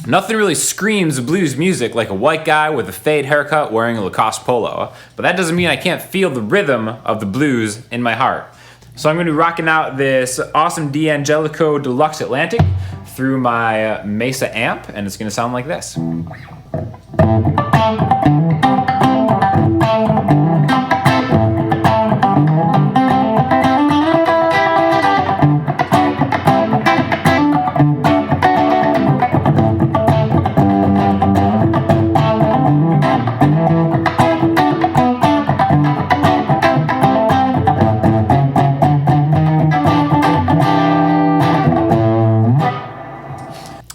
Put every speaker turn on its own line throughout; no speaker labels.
Nothing really screams blues music like a white guy with a fade haircut wearing a Lacoste polo, but that doesn't mean I can't feel the rhythm of the blues in my heart. So I'm going to be rocking out this awesome D'Angelico Deluxe Atlantic through my Mesa amp, and it's going to sound like this.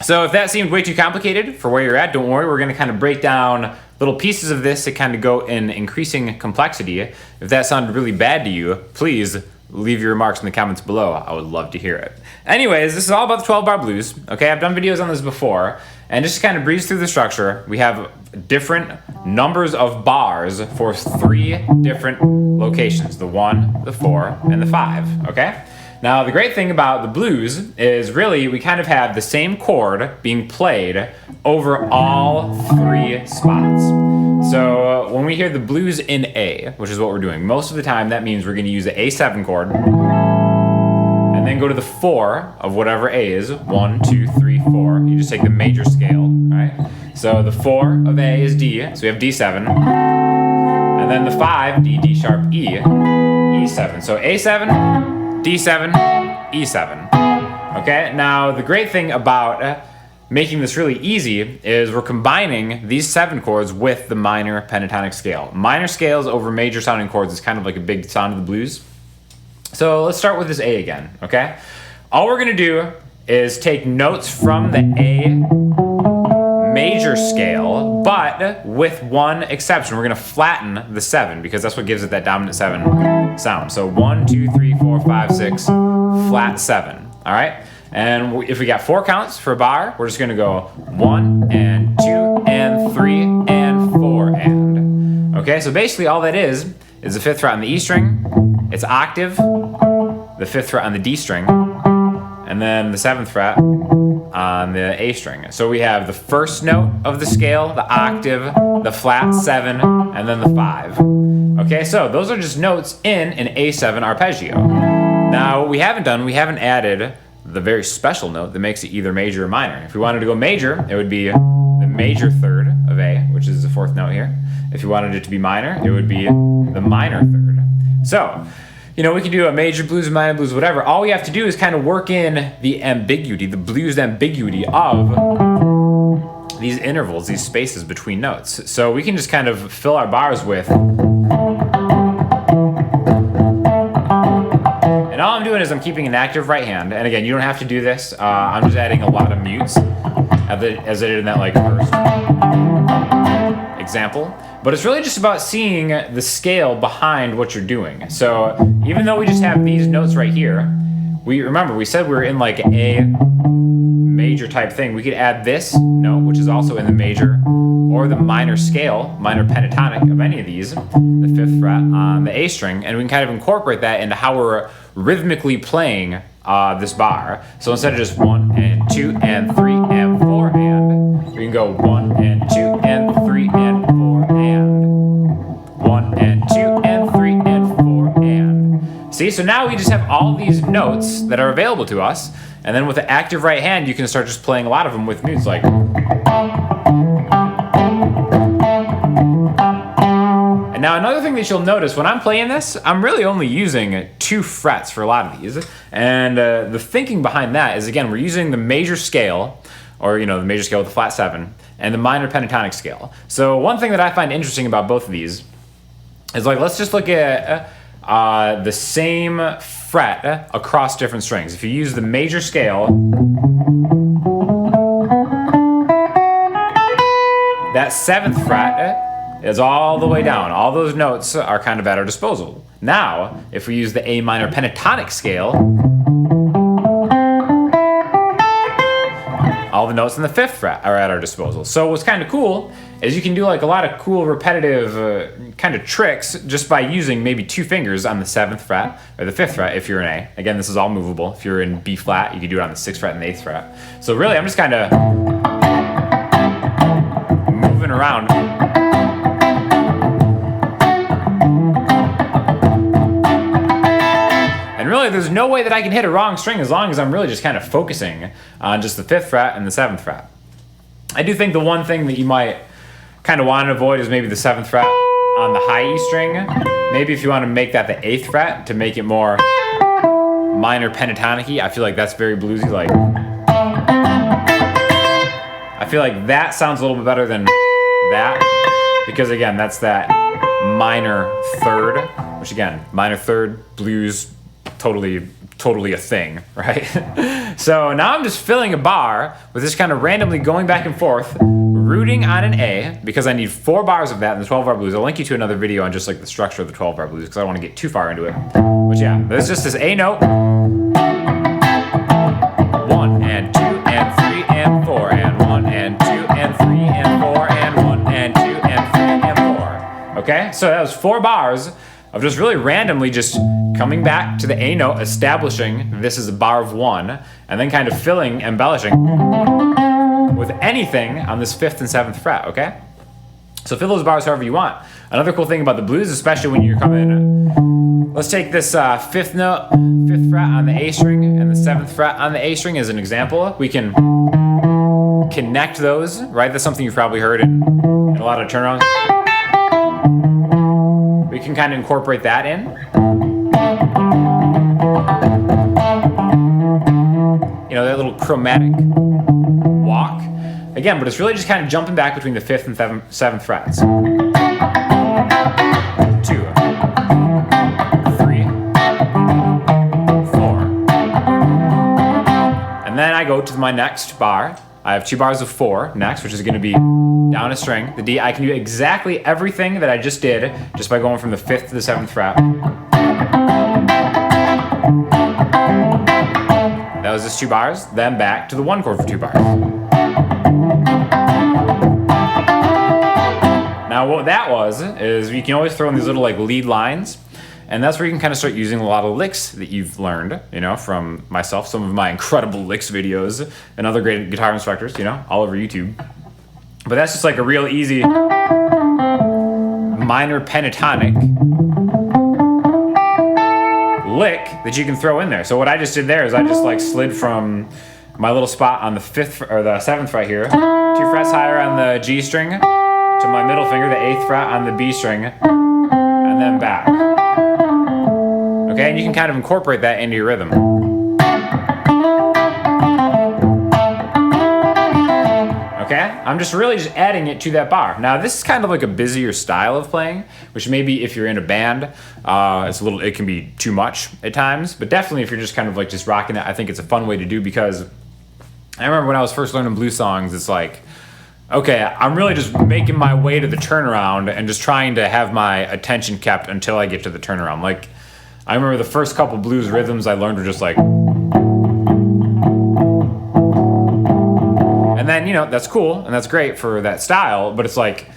So if that seemed way too complicated for where you're at, don't worry, we're going to kind of break down little pieces of this to kind of go in increasing complexity. If that sounded really bad to you, please leave your remarks in the comments below. I would love to hear it. Anyways, this is all about the 12-bar blues. Okay, I've done videos on this before, and just to kind of breeze through the structure, we have different numbers of bars for 3 different locations, the 1, the 4, and the 5, okay? Now, the great thing about the blues is really we kind of have the same chord being played over all 3 spots. So when we hear the blues in A, which is what we're doing, most of the time that means we're going to use the A7 chord and then go to the 4 of whatever A is, 1, 2, 3, 4. You just take the major scale, right? So the 4 of A is D, so we have D7. And then the 5, D, D sharp, E, E7. So A7, D7, E7. Okay, now the great thing about making this really easy is we're combining these 7 chords with the minor pentatonic scale. Minor scales over major sounding chords is kind of like a big sound of the blues. So let's start with this A again, okay? All we're gonna do is take notes from the A major scale, but with one exception. We're gonna flatten the 7 because that's what gives it that dominant 7 sound. So 1, 2, 3, 4, 5, 6, flat 7, all right? And if we got 4 counts for a bar, we're just gonna go 1 and 2 and 3 and 4 and. Okay, so basically all that is the 5th fret on the E string, it's octave, the 5th fret on the D string, and then the 7th fret on the A string. So we have the first note of the scale, the octave, the flat 7, and then the 5. Okay, so those are just notes in an A7 arpeggio. Now what we haven't done, we haven't added the very special note that makes it either major or minor. If we wanted to go major, it would be the major 3rd of A, which is the 4th note here. If you wanted it to be minor, it would be the minor 3rd. So, you know, we can do a major blues, minor blues, whatever. All we have to do is kind of work in the ambiguity, the blues ambiguity of these intervals, these spaces between notes. So we can just kind of fill our bars with. And all I'm doing is I'm keeping an active right hand. And again, you don't have to do this. I'm just adding a lot of mutes as I did in that like first example. But it's really just about seeing the scale behind what you're doing. So even though we just have these notes right here, we said we were in like a major type thing. We could add this note, which is also in the major or the minor scale, minor pentatonic of any of these, the 5th fret on the A string, and we can kind of incorporate that into how we're rhythmically playing this bar. So instead of just 1 and 2 and 3 and 4 and, we can go 1 and 2 and 3 and 4 and 1 and 2 and 3 and 4 and. See, so now we just have all these notes that are available to us, and then with the active right hand, you can start just playing a lot of them with mutes like. And now another thing that you'll notice when I'm playing this, I'm really only using 2 frets for a lot of these. And the thinking behind that is, again, we're using the major scale, or the major scale with the flat 7, and the minor pentatonic scale. So one thing that I find interesting about both of these is like, let's just look at the same fret across different strings. If you use the major scale, that 7th fret is all the way down. All those notes are kind of at our disposal. Now, if we use the A minor pentatonic scale, all the notes in the 5th fret are at our disposal. So what's kind of cool is you can do like a lot of cool repetitive kind of tricks just by using maybe 2 fingers on the 7th fret or the 5th fret if you're in A. Again, this is all movable. If you're in B flat, you can do it on the 6th fret and the 8th fret. So really, I'm just kind of moving around. And really, there's no way that I can hit a wrong string as long as I'm really just kind of focusing on just the 5th fret and the 7th fret. I do think the one thing that you might kind of want to avoid is maybe the 7th fret on the high E string. Maybe if you want to make that the 8th fret to make it more minor pentatonic-y. I feel like that's very bluesy. Like, I feel like that sounds a little bit better than that, because again, that's that minor third, which again, minor third, blues, totally a thing, right? So now I'm just filling a bar with this kind of randomly going back and forth, rooting on an A, because I need 4 bars of that in the 12-bar blues. I'll link you to another video on just like the structure of the 12-bar blues, because I don't want to get too far into it. But yeah, there's just this A note, 1 and 2 and 3 and 4 and 1 and 2 and 3 and 4 and 1 and 2 and 3 and 4. Okay, so that was 4 bars of just really randomly just coming back to the A note, establishing this is a bar of 1, and then kind of filling, embellishing with anything on this 5th and 7th fret, okay? So fill those bars however you want. Another cool thing about the blues, especially when you're coming, let's take this 5th note, 5th fret on the A string and the 7th fret on the A string as an example. We can connect those, right? That's something you've probably heard in a lot of turnarounds. We can kind of incorporate that in. You know, that little chromatic walk. Again, but it's really just kind of jumping back between the 5th and 7th frets. 2, 3, 4. And then I go to my next bar. I have 2 bars of 4 next, which is going to be down a string, the D. I can do exactly everything that I just did just by going from the 5th to the 7th fret. That was just 2 bars, then back to the 1 chord for 2 bars. Now what that was is you can always throw in these little like lead lines, and that's where you can kind of start using a lot of licks that you've learned, you know, from myself, some of my incredible licks videos and other great guitar instructors, you know, all over YouTube. But that's just like a real easy minor pentatonic lick that you can throw in there. So what I just did there is I just like slid from my little spot on the 5th or the 7th fret here, 2 frets higher on the G string, to my middle finger, the 8th fret on the B string, and then back. Okay, and you can kind of incorporate that into your rhythm. Okay, I'm just really just adding it to that bar. Now this is kind of like a busier style of playing, which maybe if you're in a band, it can be too much at times, but definitely if you're just kind of like just rocking it, I think it's a fun way to do, because I remember when I was first learning blues songs, it's like, okay, I'm really just making my way to the turnaround and just trying to have my attention kept until I get to the turnaround. Like, I remember the first couple blues rhythms I learned were just like, and then, you know, that's cool and that's great for that style, but it's like,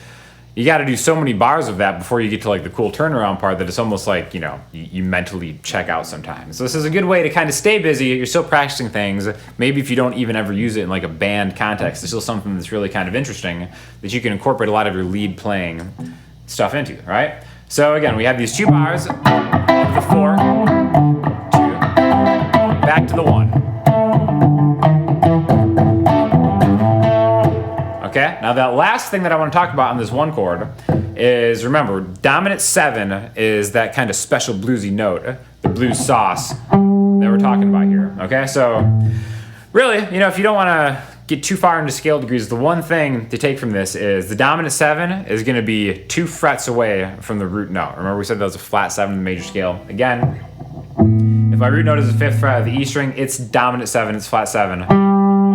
you got to do so many bars of that before you get to like the cool turnaround part that it's almost like, you know, you mentally check out sometimes. So this is a good way to kind of stay busy. You're still practicing things. Maybe if you don't even ever use it in like a band context, it's still something that's really kind of interesting that you can incorporate a lot of your lead playing stuff into, right? So again, we have these 2 bars of the 4, 2, back to the 1. Okay, now that last thing that I want to talk about on this 1 chord is, remember, dominant 7 is that kind of special bluesy note, the blues sauce that we're talking about here. Okay, so really, you know, if you don't want to get too far into scale degrees, the one thing to take from this is the dominant 7 is going to be 2 frets away from the root note. Remember we said that was a flat 7 in the major scale. Again, if my root note is the 5th fret of the E string, it's dominant 7, it's flat 7,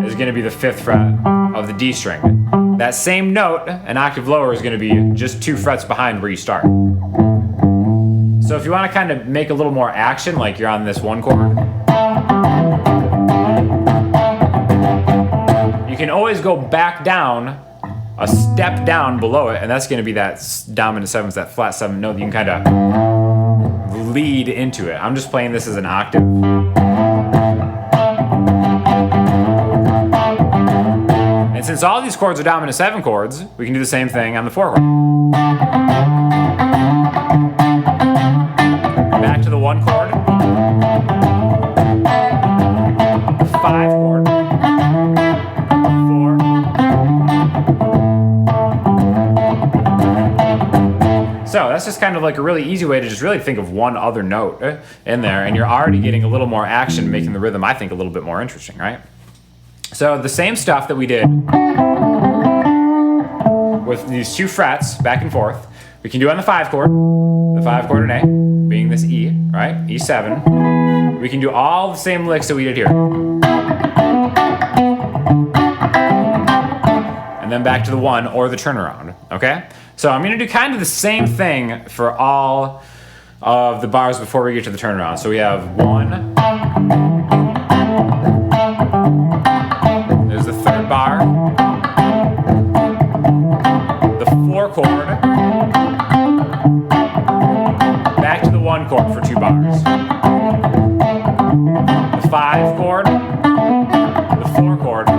is going to be the 5th fret of the D string. That same note, an octave lower, is going to be just 2 frets behind where you start. So if you want to kind of make a little more action, like you're on this 1 chord, you can always go back down, a step down below it, and that's going to be that dominant 7, that flat 7 note that you can kind of lead into it. I'm just playing this as an octave. since all these chords are dominant 7 chords, we can do the same thing on the 4 chord. Back to the 1 chord. 5 chord. 4. So that's just kind of like a really easy way to just really think of one other note in there, and you're already getting a little more action, making the rhythm, I think, a little bit more interesting, right? So the same stuff that we did with these 2 frets back and forth, we can do on the 5 chord, the 5 chord in A, being this E, right? E7. We can do all the same licks that we did here. And then back to the 1 or the turnaround, okay? So I'm gonna do kind of the same thing for all of the bars before we get to the turnaround. So we have 1, there's the 3rd bar, the 4 chord, back to the 1 chord for 2 bars, the 5 chord, the 4 chord,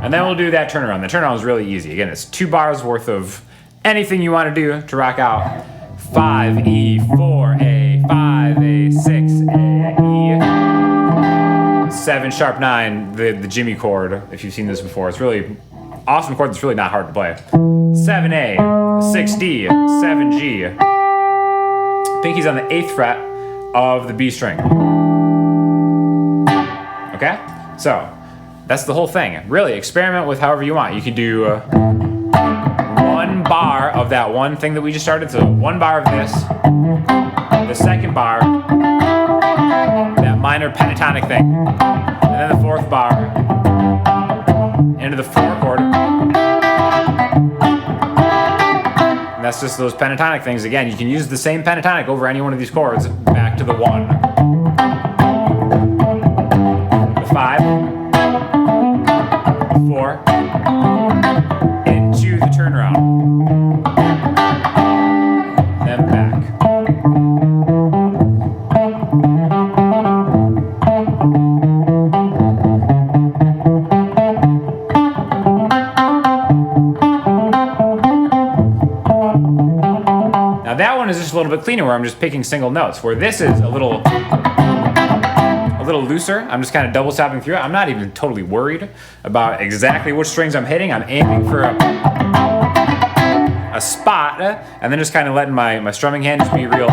and then we'll do that turnaround. The turnaround is really easy. Again, it's 2 bars worth of anything you want to do to rock out. 5E, 4A, 5A, 6A, E, 7 sharp 9, the Jimmy chord, if you've seen this before. It's really awesome chord that's really not hard to play. 7A, 6D, 7G. Pinky's on the 8th fret of the B string. Okay? So, that's the whole thing. Really, experiment with however you want. You can do 1 bar of that one thing that we just started. So 1 bar of this, the 2nd bar, that minor pentatonic thing, and then the 4th bar into the 4 chord. And that's just those pentatonic things. Again, you can use the same pentatonic over any one of these chords. Back to the 1, the 5, 4, into the turnaround, then back. Now that one is just a little bit cleaner, where I'm just picking single notes, where this is a little looser. I'm just kind of double stopping through it. I'm not even totally worried about exactly which strings I'm hitting. I'm aiming for a spot, and then just kind of letting my strumming hand just be real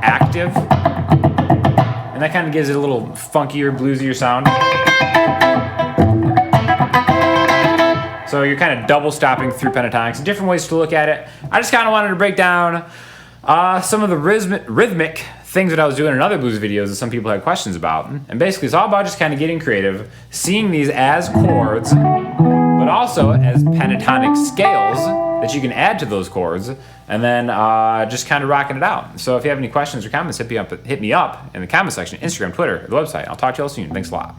active. And that kind of gives it a little funkier, bluesier sound. So you're kind of double stopping through pentatonics. Different ways to look at it. I just kind of wanted to break down some of the rhythmic things that I was doing in other blues videos that some people had questions about. And basically it's all about just kind of getting creative, seeing these as chords, but also as pentatonic scales that you can add to those chords, and then just kind of rocking it out. So if you have any questions or comments, hit me up in the comment section, Instagram, Twitter, the website. I'll talk to you all soon. Thanks a lot.